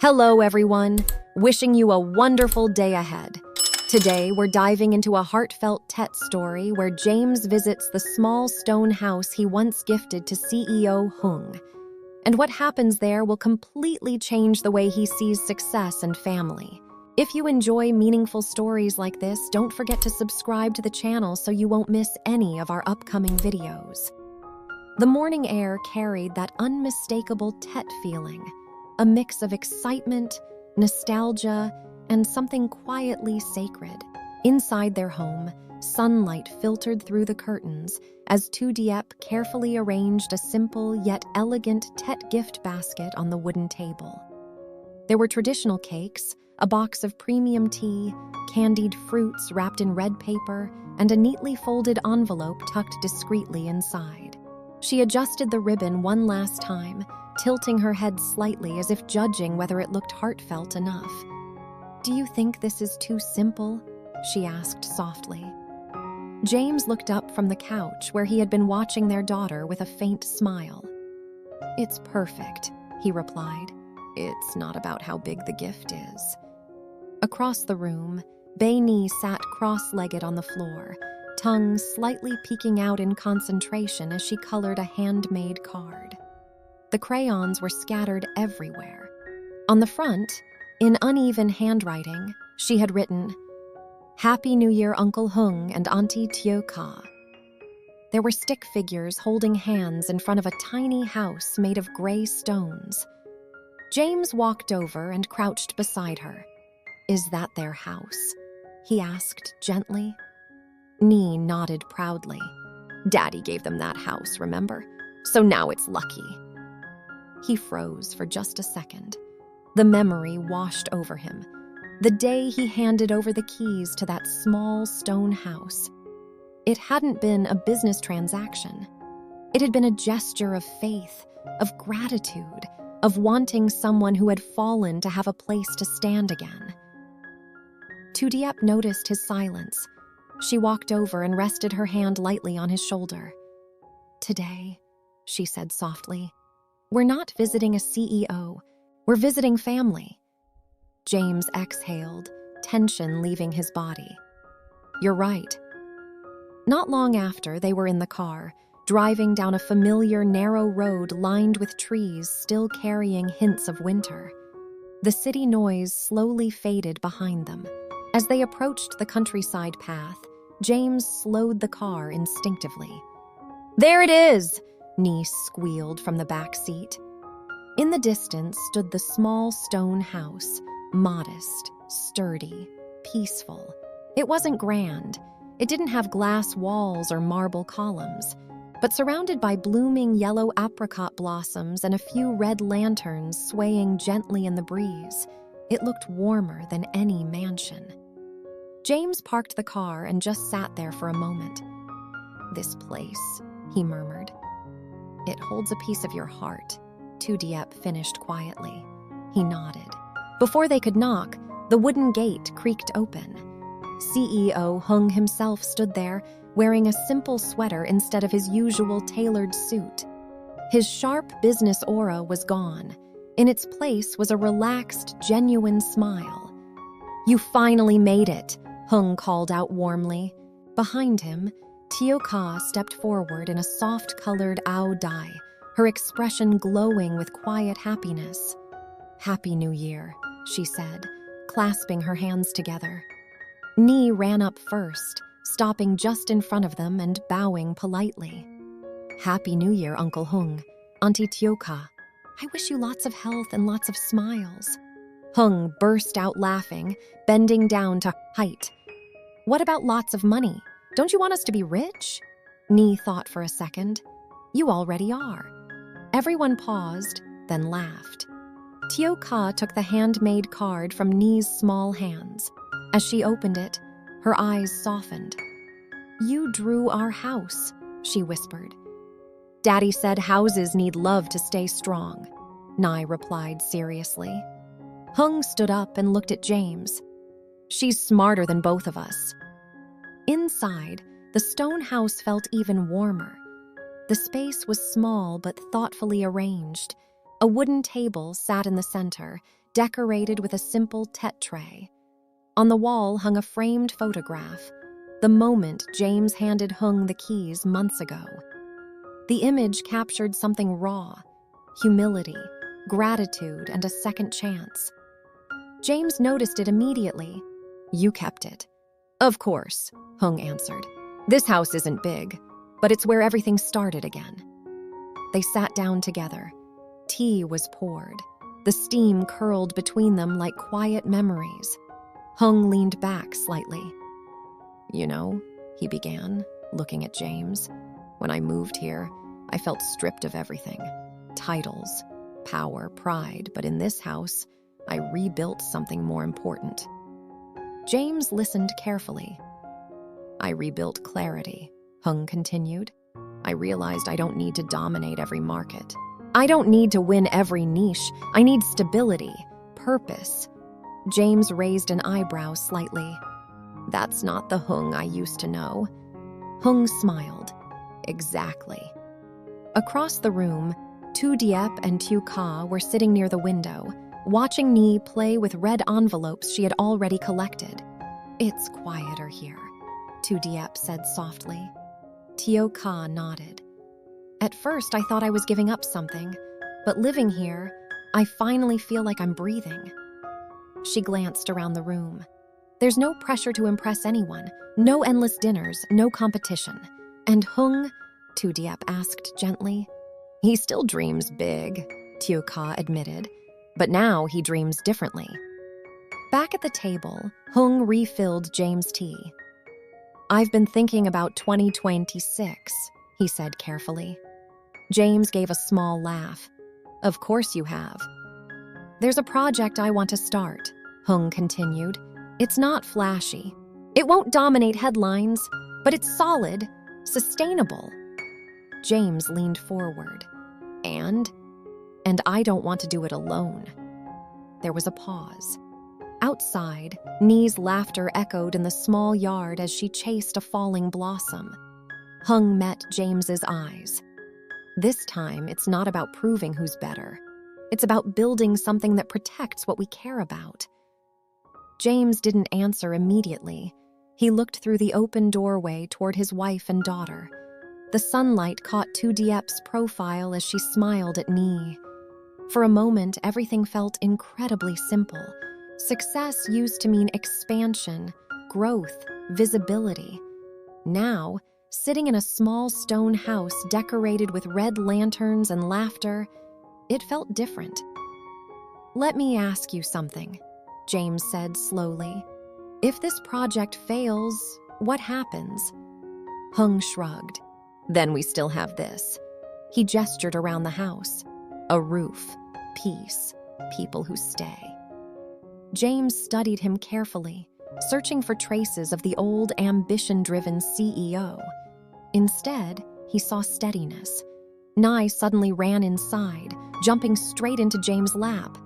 Hello, everyone. Wishing you a wonderful day ahead. Today, we're diving into a heartfelt Tet story where James visits the small stone house he once gifted to CEO Hung. And what happens there will completely change the way he sees success and family. If you enjoy meaningful stories like this, don't forget to subscribe to the channel so you won't miss any of our upcoming videos. The morning air carried that unmistakable Tet feeling, a mix of excitement, nostalgia, and something quietly sacred. Inside their home, sunlight filtered through the curtains as Tu Diep carefully arranged a simple yet elegant Tet gift basket on the wooden table. There were traditional cakes, a box of premium tea, candied fruits wrapped in red paper, and a neatly folded envelope tucked discreetly inside. She adjusted the ribbon one last time, tilting her head slightly as if judging whether it looked heartfelt enough. "Do you think this is too simple?" she asked softly. James looked up from the couch where he had been watching their daughter with a faint smile. "It's perfect," he replied. "It's not about how big the gift is." Across the room, Ly sat cross-legged on the floor, tongue slightly peeking out in concentration as she colored a handmade card. The crayons were scattered everywhere. On the front, in uneven handwriting, she had written, "Happy New Year, Uncle Hung and Auntie Tieu." There were stick figures holding hands in front of a tiny house made of gray stones. James walked over and crouched beside her. "Is that their house?" he asked gently. Ly nodded proudly. "Daddy gave them that house, remember? So now it's lucky." He froze for just a second. The memory washed over him. The day he handed over the keys to that small stone house. It hadn't been a business transaction. It had been a gesture of faith, of gratitude, of wanting someone who had fallen to have a place to stand again. Tu Diep noticed his silence. She walked over and rested her hand lightly on his shoulder. "Today," she said softly, "we're not visiting a CEO. We're visiting family." James exhaled, tension leaving his body. "You're right." Not long after, they were in the car, driving down a familiar narrow road lined with trees still carrying hints of winter. The city noise slowly faded behind them. As they approached the countryside path, James slowed the car instinctively. "There it is!" Ly squealed from the back seat. In the distance stood the small stone house, modest, sturdy, peaceful. It wasn't grand. It didn't have glass walls or marble columns, but surrounded by blooming yellow apricot blossoms and a few red lanterns swaying gently in the breeze, it looked warmer than any mansion. James parked the car and just sat there for a moment. "This place," he murmured. "It holds a piece of your heart," Tu Diep finished quietly. He nodded. Before they could knock, the wooden gate creaked open. CEO Hung himself stood there, wearing a simple sweater instead of his usual tailored suit. His sharp business aura was gone. In its place was a relaxed, genuine smile. "You finally made it," Hung called out warmly. Behind him, Tieu stepped forward in a soft-colored ao dai, her expression glowing with quiet happiness. "Happy New Year," she said, clasping her hands together. Ly ran up first, stopping just in front of them and bowing politely. "Happy New Year, Uncle Hung, Auntie Tieu. I wish you lots of health and lots of smiles." Hung burst out laughing, bending down to height. "What about lots of money? Don't you want us to be rich?" Ly thought for a second. "You already are." Everyone paused, then laughed. Tieu took the handmade card from Ly's small hands. As she opened it, her eyes softened. "You drew our house," she whispered. "Daddy said houses need love to stay strong," Ly replied seriously. Hung stood up and looked at James. "She's smarter than both of us." Inside, the stone house felt even warmer. The space was small but thoughtfully arranged. A wooden table sat in the center, decorated with a simple tet tray. On the wall hung a framed photograph, the moment James handed Hung the keys months ago. The image captured something raw, humility, gratitude, and a second chance. James noticed it immediately. "You kept it." "Of course," Hung answered. "This house isn't big, but it's where everything started again." They sat down together. Tea was poured. The steam curled between them like quiet memories. Hung leaned back slightly. "You know," he began, looking at James, "when I moved here, I felt stripped of everything. Titles, power, pride, but in this house, I rebuilt something more important." James listened carefully. "I rebuilt clarity," Hung continued. "I realized I don't need to dominate every market. I don't need to win every niche. I need stability, purpose." James raised an eyebrow slightly. "That's not the Hung I used to know." Hung smiled. "Exactly." Across the room, Tu Diep and Tieu were sitting near the window, watching Ly play with red envelopes she had already collected. "It's quieter here," Tu Diep said softly. Tieu nodded. "At first, I thought I was giving up something, but living here, I finally feel like I'm breathing." She glanced around the room. "There's no pressure to impress anyone, no endless dinners, no competition." "And Hung?" Tu Diep asked gently. "He still dreams big," Tieu admitted, "but now he dreams differently." Back at the table, Hung refilled James' tea. "I've been thinking about 2026, he said carefully. James gave a small laugh. "Of course you have." "There's a project I want to start," Hung continued. "It's not flashy. It won't dominate headlines, but it's solid, sustainable." James leaned forward. And I don't want to do it alone." There was a pause. Outside, Ny's laughter echoed in the small yard as she chased a falling blossom. Hung met James's eyes. "This time, it's not about proving who's better. It's about building something that protects what we care about." James didn't answer immediately. He looked through the open doorway toward his wife and daughter. The sunlight caught Tu Diep's profile as she smiled at Ny. For a moment, everything felt incredibly simple. Success used to mean expansion, growth, visibility. Now, sitting in a small stone house decorated with red lanterns and laughter, it felt different. "Let me ask you something," James said slowly. "If this project fails, what happens?" Hung shrugged. "Then we still have this." He gestured around the house. "A roof, peace, people who stay." James studied him carefully, searching for traces of the old ambition-driven CEO. Instead, he saw steadiness. Ny suddenly ran inside, jumping straight into James' lap.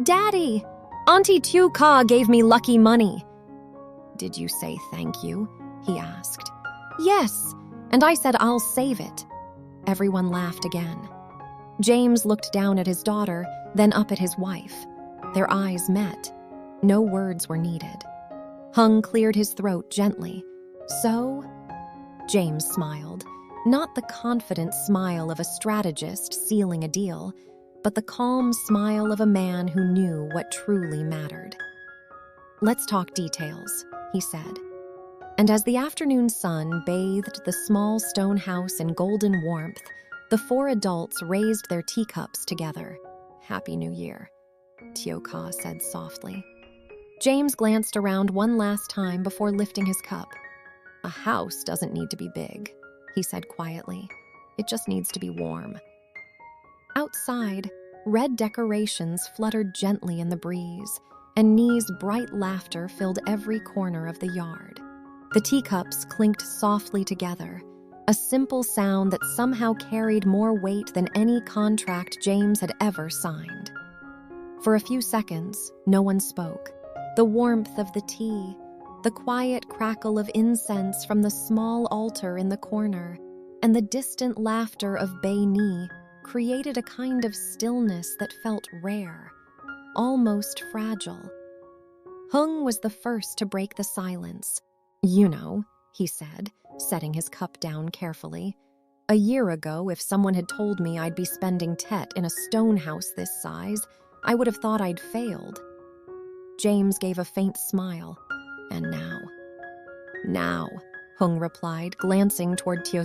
"Daddy! Auntie Tieu gave me lucky money." "Did you say thank you?" he asked. "Yes, and I said I'll save it." Everyone laughed again. James looked down at his daughter, then up at his wife. Their eyes met. No words were needed. Hung cleared his throat gently. "So?" James smiled. Not the confident smile of a strategist sealing a deal, but the calm smile of a man who knew what truly mattered. "Let's talk details," he said. And as the afternoon sun bathed the small stone house in golden warmth, the four adults raised their teacups together. "Happy New Year," Tieu said softly. James glanced around one last time before lifting his cup. "A house doesn't need to be big," he said quietly. "It just needs to be warm." Outside, red decorations fluttered gently in the breeze, and Ny's bright laughter filled every corner of the yard. The teacups clinked softly together, a simple sound that somehow carried more weight than any contract James had ever signed. For a few seconds, no one spoke. The warmth of the tea, the quiet crackle of incense from the small altar in the corner, and the distant laughter of Ny created a kind of stillness that felt rare, almost fragile. Hung was the first to break the silence. "You know," he said, setting his cup down carefully. "A year ago, if someone had told me I'd be spending Tet in a stone house this size, I would have thought I'd failed." James gave a faint smile. "And now?" "Now," Hung replied, glancing toward Tieu.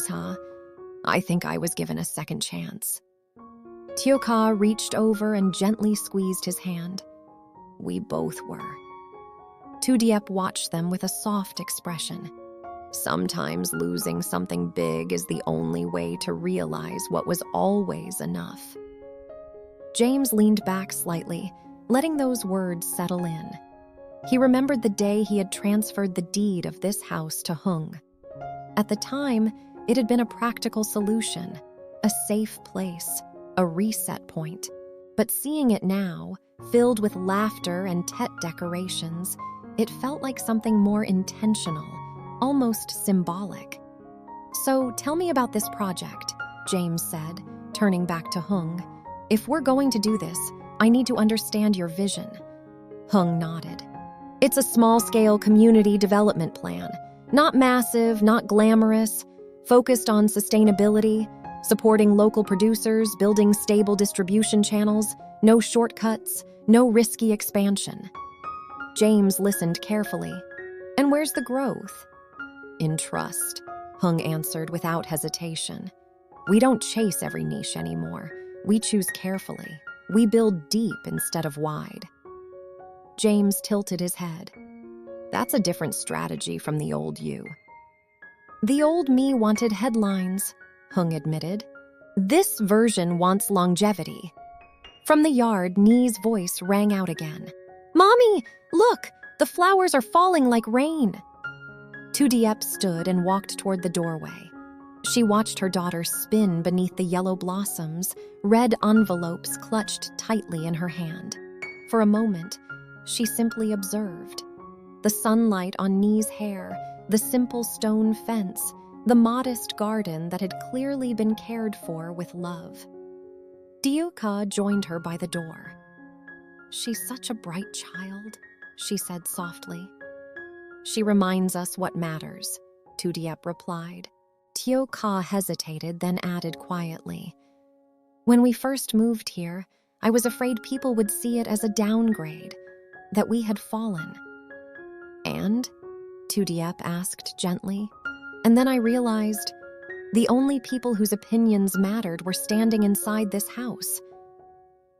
"I think I was given a second chance." Tieu reached over and gently squeezed his hand. "We both were." Tu Diep watched them with a soft expression. Sometimes losing something big is the only way to realize what was always enough. James leaned back slightly, letting those words settle in. He remembered the day he had transferred the deed of this house to Hung. At the time, it had been a practical solution, a safe place, a reset point. But seeing it now, filled with laughter and Tet decorations, it felt like something more intentional, almost symbolic. "So tell me about this project," James said, turning back to Hung. "If we're going to do this, I need to understand your vision." Hung nodded. "It's a small-scale community development plan. Not massive, not glamorous, focused on sustainability, supporting local producers, building stable distribution channels, no shortcuts, no risky expansion." James listened carefully. "And where's the growth?" "In trust," Hung answered without hesitation. "We don't chase every niche anymore. We choose carefully. We build deep instead of wide." James tilted his head. "That's a different strategy from the old you." "The old me wanted headlines," Hung admitted. "This version wants longevity." From the yard, Nee's voice rang out again. "Mommy, look! The flowers are falling like rain." Tu Diep stood and walked toward the doorway. She watched her daughter spin beneath the yellow blossoms, red envelopes clutched tightly in her hand. For a moment, she simply observed. The sunlight on Nee's hair, the simple stone fence, the modest garden that had clearly been cared for with love. Tieu joined her by the door. "She's such a bright child," she said softly. "She reminds us what matters," Tu Diep replied. Tieu hesitated, then added quietly, "When we first moved here, I was afraid people would see it as a downgrade, that we had fallen." "And?" Tu Diep asked gently. "And then I realized the only people whose opinions mattered were standing inside this house."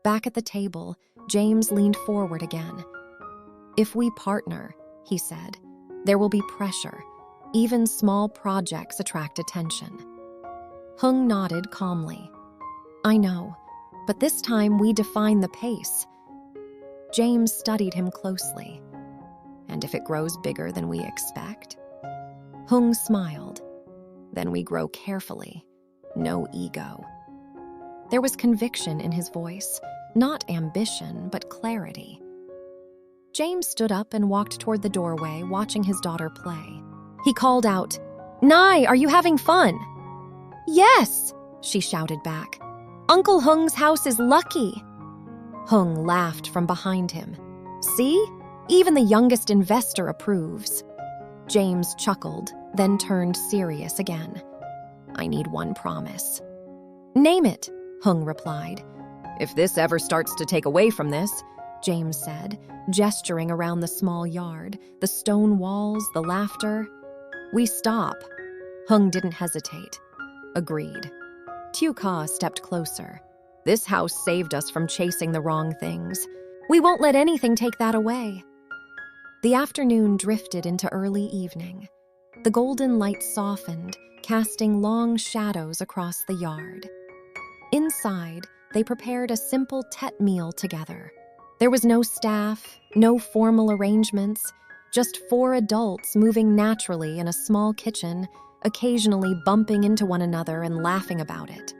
Back at the table, James leaned forward again. "If we partner," he said, "there will be pressure. Even small projects attract attention." Hung nodded calmly. "I know, but this time we define the pace." James studied him closely. "And if it grows bigger than we expect?" Hung smiled. "Then we grow carefully. No ego." There was conviction in his voice, not ambition, but clarity. James stood up and walked toward the doorway, watching his daughter play. He called out, "Nai, are you having fun?" "Yes," she shouted back. "Uncle Hung's house is lucky." Hung laughed from behind him. "See? Even the youngest investor approves." James chuckled, then turned serious again. "I need one promise." "Name it," Hung replied. "If this ever starts to take away from this," James said, gesturing around the small yard, the stone walls, the laughter, "we stop." Hung didn't hesitate. "Agreed." Tieu stepped closer. "This house saved us from chasing the wrong things. We won't let anything take that away." The afternoon drifted into early evening. The golden light softened, casting long shadows across the yard. Inside, they prepared a simple Tet meal together. There was no staff, no formal arrangements, just 4 adults moving naturally in a small kitchen, occasionally bumping into one another and laughing about it.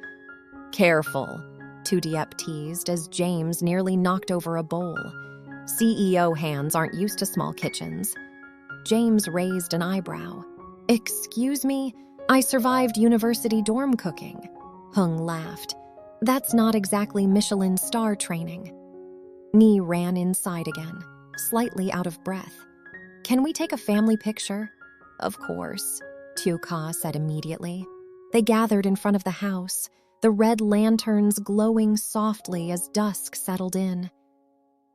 "Careful," Tu Diep teased as James nearly knocked over a bowl. "CEO hands aren't used to small kitchens." James raised an eyebrow. "Excuse me? I survived university dorm cooking." Hung laughed. "That's not exactly Michelin star training." Ly ran inside again, slightly out of breath. "Can we take a family picture?" "Of course," Tieu said immediately. They gathered in front of the house, the red lanterns glowing softly as dusk settled in.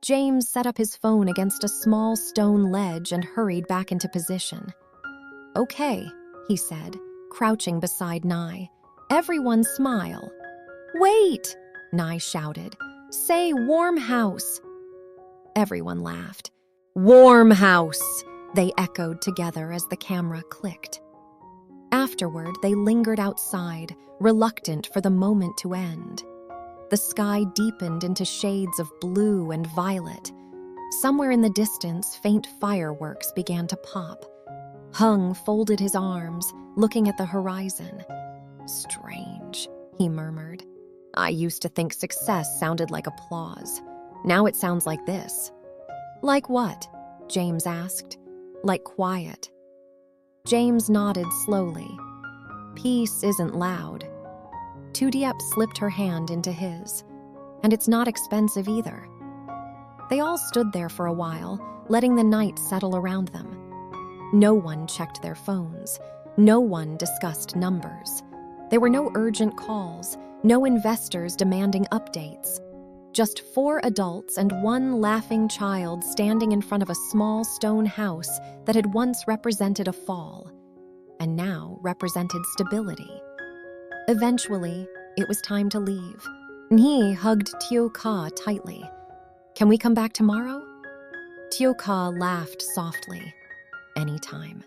James set up his phone against a small stone ledge and hurried back into position. "Okay," he said, crouching beside Ly. "Everyone smile." "Wait!" Ly shouted. "Say warm house." Everyone laughed. "Warm house!" they echoed together as the camera clicked. Afterward, they lingered outside, reluctant for the moment to end. The sky deepened into shades of blue and violet. Somewhere in the distance, faint fireworks began to pop. Hung folded his arms, looking at the horizon. "Strange," he murmured. "I used to think success sounded like applause. Now it sounds like this." "Like what?" James asked. "Like quiet." James nodded slowly. "Peace isn't loud." Tu Diep slipped her hand into his. "And it's not expensive either." They all stood there for a while, letting the night settle around them. No one checked their phones. No one discussed numbers. There were no urgent calls, no investors demanding updates. Just 4 adults and 1 laughing child standing in front of a small stone house that had once represented a fall, and now represented stability. Eventually, it was time to leave. Ly hugged Tieu tightly. "Can we come back tomorrow?" Tieu laughed softly. "Anytime."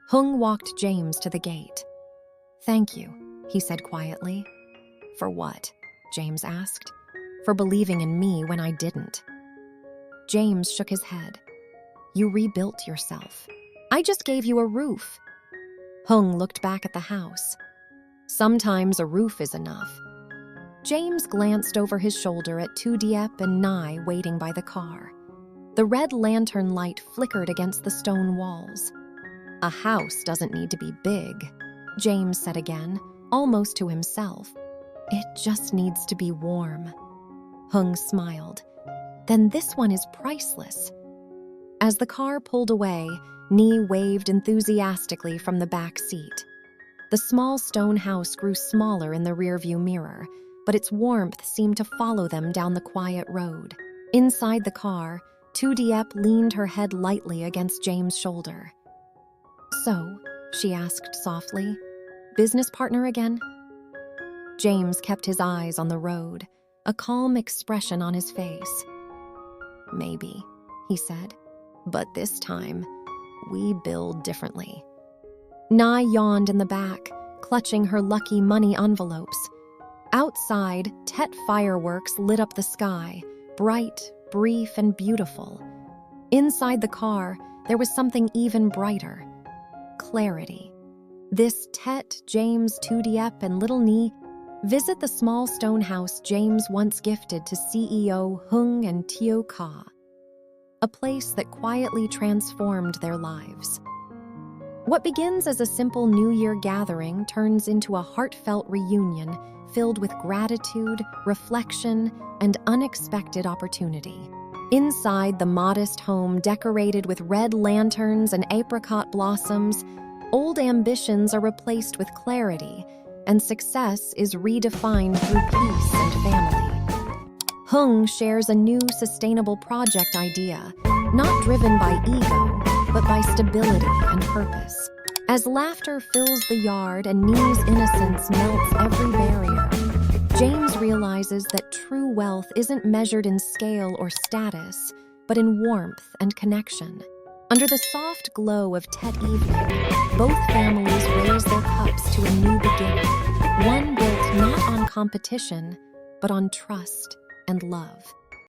Hung walked James to the gate. "Thank you," he said quietly. "For what?" James asked. "For believing in me when I didn't." James shook his head. "You rebuilt yourself. I just gave you a roof." Hung looked back at the house. "Sometimes a roof is enough." James glanced over his shoulder at Tu Diep and Ly waiting by the car. The red lantern light flickered against the stone walls. "A house doesn't need to be big," James said again, almost to himself. "It just needs to be warm." Hung smiled. "Then this one is priceless." As the car pulled away, Ly waved enthusiastically from the back seat. The small stone house grew smaller in the rearview mirror, but its warmth seemed to follow them down the quiet road. Inside the car, Tu Diep leaned her head lightly against James' shoulder. "So," she asked softly, "business partner again?" James kept his eyes on the road, a calm expression on his face. "Maybe," he said, "but this time, we build differently." Ly yawned in the back, clutching her lucky money envelopes. Outside, Tet fireworks lit up the sky, bright, brief, and beautiful. Inside the car, there was something even brighter. Clarity. This Tet, James, Tu Diep, and little Ly visit the small stone house James once gifted to CEO Hung and Tieu, a place that quietly transformed their lives. What begins as a simple New Year gathering turns into a heartfelt reunion filled with gratitude, reflection, and unexpected opportunity. Inside the modest home decorated with red lanterns and apricot blossoms, old ambitions are replaced with clarity, and success is redefined through peace and family. Hung shares a new sustainable project idea, not driven by ego, but by stability and purpose. As laughter fills the yard and Ly's innocence melts every barrier, James realizes that true wealth isn't measured in scale or status, but in warmth and connection. Under the soft glow of Tet evening, both families raise their cups to a new beginning, one built not on competition, but on trust and love.